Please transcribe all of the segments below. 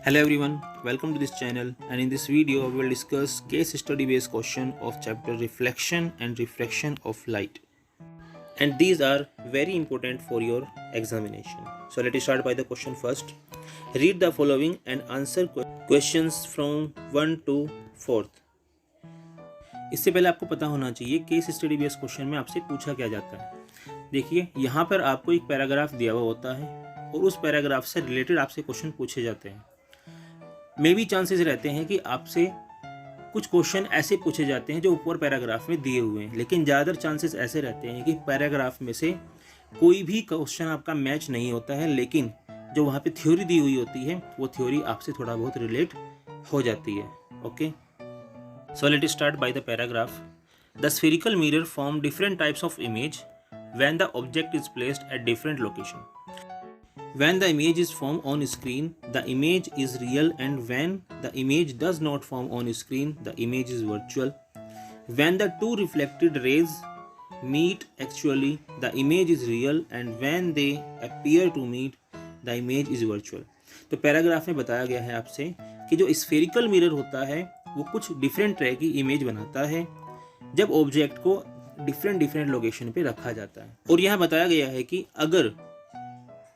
Hello everyone, welcome to this channel, and in this video we will discuss case study based question of chapter reflection and refraction of light. And these are very important for your examination. So let us start by the question first. Read the following and answer questions from 1 to 4th. इससे पहले आपको पता होना चाहिए case study based question में आपसे पूछा क्या जाता है। देखिए यहाँ पर आपको एक पैराग्राफ दिया हुआ होता है और उस पैराग्राफ से रिलेटेड आपसे क्वेश्चन पूछे जाते हैं। मे भी चांसेस रहते हैं कि आपसे कुछ क्वेश्चन ऐसे पूछे जाते हैं जो ऊपर पैराग्राफ में दिए हुए हैं, लेकिन ज़्यादातर चांसेस ऐसे रहते हैं कि पैराग्राफ में से कोई भी क्वेश्चन आपका मैच नहीं होता है, लेकिन जो वहाँ पे थ्योरी दी हुई होती है वो थ्योरी आपसे थोड़ा बहुत रिलेट हो जाती है। Okay, so let start by the paragraph. The spherical mirror form different types of image when the object is placed at different location. When the image is formed on screen, the image is real, and when the image does not form on screen, the image is virtual. When the two reflected rays meet actually, the image is real, and when they appear to meet, the image is virtual. तो paragraph में बताया गया है आपसे कि जो spherical mirror होता है वो कुछ डिफरेंट तरह की इमेज बनाता है जब ऑब्जेक्ट को डिफरेंट लोकेशन पे रखा जाता है। और यहाँ बताया गया है कि अगर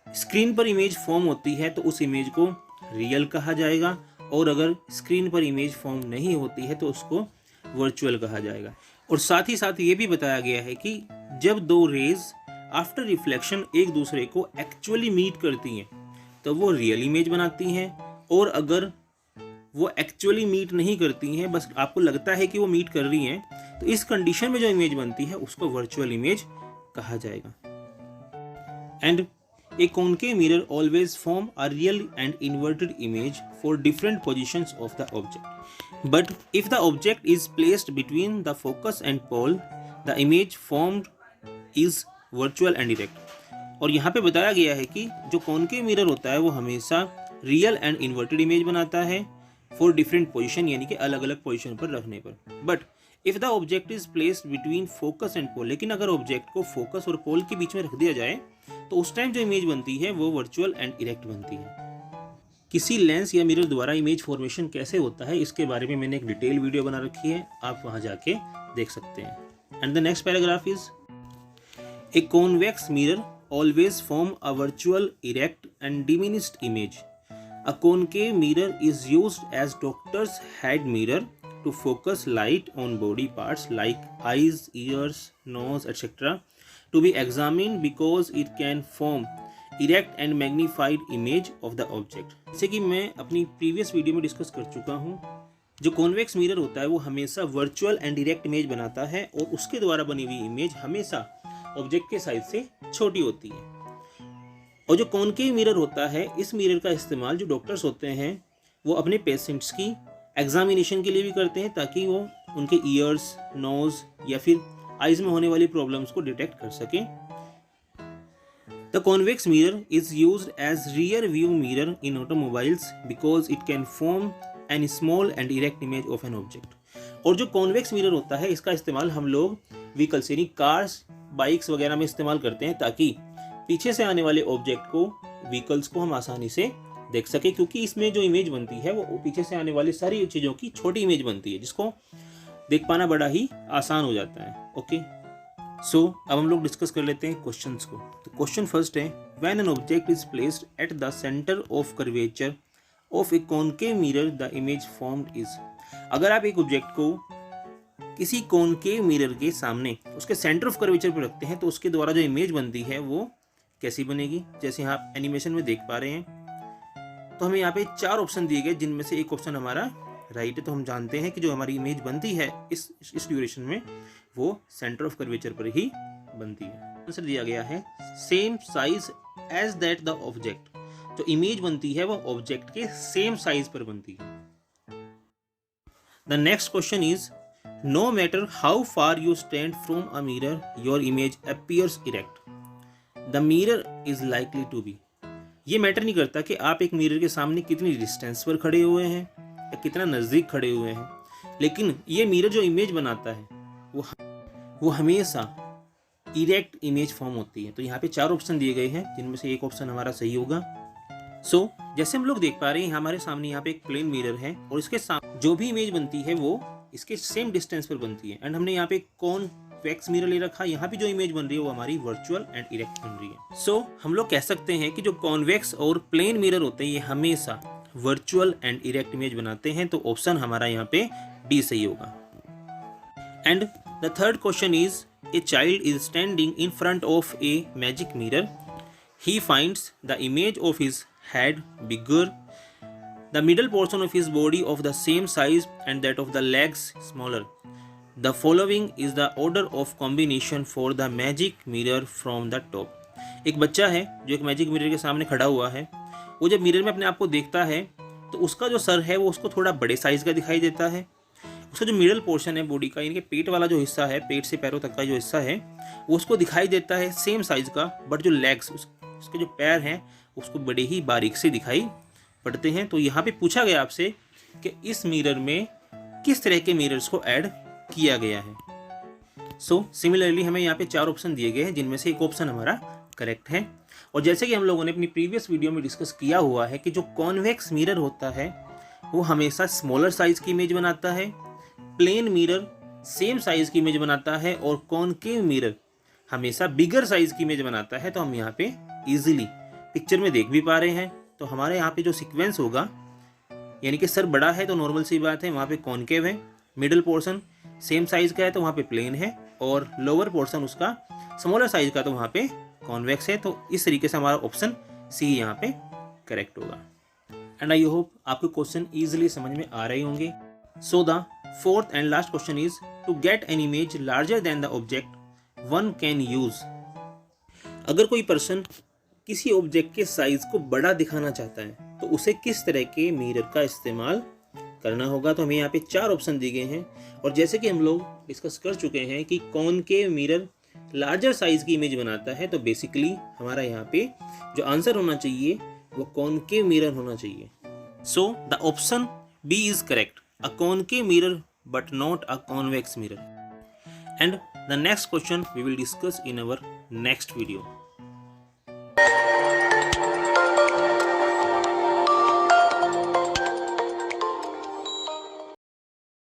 स्क्रीन पर इमेज फॉर्म होती है तो उस इमेज को रियल कहा जाएगा, और अगर स्क्रीन पर इमेज फॉर्म नहीं होती है तो उसको वर्चुअल कहा जाएगा। और साथ ही साथ ये भी बताया गया है कि जब दो रेज आफ्टर रिफ्लेक्शन एक दूसरे को एक्चुअली मीट करती हैं तो वो रियल इमेज बनाती हैं, और अगर वो एक्चुअली मीट नहीं करती हैं, बस आपको लगता है कि वो मीट कर रही हैं, तो इस कंडीशन में जो इमेज बनती है उसको वर्चुअल इमेज कहा जाएगा। And A concave mirror always form a real and inverted image for different positions of the object. But if the object is placed between the focus and pole, the image formed is virtual and direct. और यहाँ पे बताया गया है कि जो concave mirror होता है वो हमेशा real and inverted image बनाता है for different position, यानी कि अलग अलग पोजिशन पर रखने पर। But if the object is placed between focus and pole, लेकिन अगर ऑब्जेक्ट को फोकस और पोल के बीच में रख दिया जाए तो उस टाइम जो इमेज बनती है वो वर्चुअल एंड इरेक्ट बनती है। किसी लेंस या मिरर द्वारा इमेज फॉर्मेशन कैसे होता है इसके बारे में मैंने एक डिटेल वीडियो बना रखी है, आप वहां जाके देख सकते हैं। And the next paragraph is a convex mirror always form a virtual erect and diminished image. A concave mirror is used as doctor's head mirror to focus light on body parts like eyes, ears, nose, etc. to be examined because it can form erect and magnified image of the object. जैसे कि मैं अपनी previous video में discuss कर चुका हूँ, जो convex mirror होता है वो हमेशा वर्चुअल एंड डायरेक्ट इमेज बनाता है और उसके द्वारा बनी हुई इमेज हमेशा ऑब्जेक्ट के साइज से छोटी होती है। और जो कॉनकेव मिरर होता है, इस मिरर का इस्तेमाल जो डॉक्टर्स होते हैं वो अपने पेशेंट्स की एग्जामिनेशन के लिए भी करते हैं ताकि वो उनके ईयर्स, नोज या फिर आइज में होने वाली प्रॉब्लम्स को डिटेक्ट कर सकें। The convex mirror is used as rear view mirror in automobiles because it can form an small and erect image of an object. और जो कॉन्वेक्स मिरर होता है इसका इस्तेमाल हम लोग व्हीकल्स यानी कार्स, बाइक्स वगैरह में इस्तेमाल करते हैं ताकि पीछे से आने वाले ऑब्जेक्ट को, व्हीकल्स को हम आसानी से देख सके, क्योंकि इसमें जो इमेज बनती है वो पीछे से आने वाली सारी चीज़ों की छोटी इमेज बनती है जिसको देख पाना बड़ा ही आसान हो जाता है। ओके, सो अब हम लोग डिस्कस कर लेते हैं क्वेश्चंस को। तो क्वेश्चन फर्स्ट है, when an object is placed at the centre of curvature of A concave mirror the image formed is. अगर आप एक ऑब्जेक्ट को किसी कॉनकेव मिरर के सामने उसके सेंटर ऑफ कर्वेचर पर रखते हैं तो उसके द्वारा जो इमेज बनती है वो कैसी बनेगी, जैसे यहाँ आप एनिमेशन में देख पा रहे हैं। तो हमें यहाँ पे 4 ऑप्शन दिए गए जिनमें से एक ऑप्शन हमारा राइट है। तो हम जानते हैं कि जो हमारी इमेज बनती है इस ड्यूरेशन में वो सेंटर ऑफ कर्वेचर पर ही बनती है। आंसर दिया गया है same size as that the object. जो इमेज बनती है वो ऑब्जेक्ट के सेम साइज पर बनती है। The next question is, no matter how far you stand from a mirror your image appears erect. The mirror is likely to be. ये matter नहीं करता कि आप एक मिरर के सामने कितनी डिस्टेंस पर खड़े हुए हैं या कितना नज़दीक खड़े हुए हैं, लेकिन ये मिरर जो इमेज बनाता है वो हमेशा इरेक्ट इमेज फॉर्म होती है। तो यहाँ पे 4 ऑप्शन दिए गए हैं जिनमें से एक ऑप्शन हमारा सही होगा। जैसे हम लोग देख पा रहे हैं हमारे सामने यहाँ पे एक प्लेन मिरर है और इसके सामने जो भी इमेज बनती है वो इसके सेम डिस्टेंस पर बनती है। एंड हमने यहाँ पे कॉन्वेक्स मिरर ले रखा है, यहाँ पे जो इमेज बन रही है वो हमारी वर्चुअल एंड इरेक्ट बन रही है। हम लोग कह सकते हैं कि जो कॉन्वेक्स और प्लेन मिरर होते हैं ये हमेशा वर्चुअल एंड इरेक्ट इमेज बनाते हैं। तो ऑप्शन हमारा यहाँ पे डी सही होगा। And the third question is, a child is standing in front of a magic mirror. He finds the image of his head bigger, the middle portion of his body of the same size and that of the legs smaller. The following is the order of combination for the magic mirror from the top. एक बच्चा है जो एक magic mirror के सामने खड़ा हुआ है। वो जब मिरर में अपने आप को देखता है तो उसका जो सर है वो उसको थोड़ा बड़े साइज का दिखाई देता है। उसका जो मिडल पोर्शन है बॉडी का, यानी कि पेट वाला जो हिस्सा है, पेट से पैरों तक का जो हिस्सा है वो उसको दिखाई देता है सेम साइज का, बट जो लेग्स उसके जो पैर हैं उसको बड़े ही बारीक से दिखाई पड़ते हैं। तो यहाँ पे पूछा गया आपसे कि इस मिरर में किस तरह के मिरर्स को ऐड किया गया है। सिमिलरली हमें यहाँ पे 4 ऑप्शन दिए गए हैं जिनमें से एक ऑप्शन हमारा करेक्ट है। और जैसे कि हम लोगों ने अपनी प्रीवियस वीडियो में डिस्कस किया हुआ है कि जो कॉन्वेक्स मिरर होता है वो हमेशा स्मॉलर साइज की इमेज बनाता है, प्लेन मिरर सेम साइज की इमेज बनाता है और कॉनकेव मिरर हमेशा बिगर साइज की इमेज बनाता है। तो हम यहाँ पे इजीली पिक्चर में देख भी पा रहे हैं। तो हमारे यहाँ पे जो सीक्वेंस होगा, यानी कि सर बड़ा है तो नॉर्मल सी बात है, वहाँ पे कॉनकेव है, मिडिल पोर्शन सेम साइज का है तो वहाँ पे प्लेन है, और लोअर पोर्शन उसका स्मॉलर साइज का तो वहाँ पे कॉन्वेक्स है। तो इस तरीके से हमारा ऑप्शन सी यहाँ पे करेक्ट होगा। एंड आई होप आपको क्वेश्चन ईजिली समझ में आ रहे होंगे। So the fourth and last question is, to get an image larger than the object one can use. अगर कोई पर्सन किसी ऑब्जेक्ट के साइज को बड़ा दिखाना चाहता है तो उसे किस तरह के मिरर का इस्तेमाल करना होगा। तो हमें यहाँ पे 4 ऑप्शन दिए गए हैं और जैसे कि हम लोग डिस्कस कर चुके हैं कि कॉनकेव मिरर लार्जर साइज की इमेज बनाता है, तो बेसिकली हमारा यहाँ पे जो आंसर होना चाहिए वो कॉनकेव मिरर होना चाहिए। So the option B is correct, a concave mirror but not a convex mirror. And the next question we will discuss in our next video.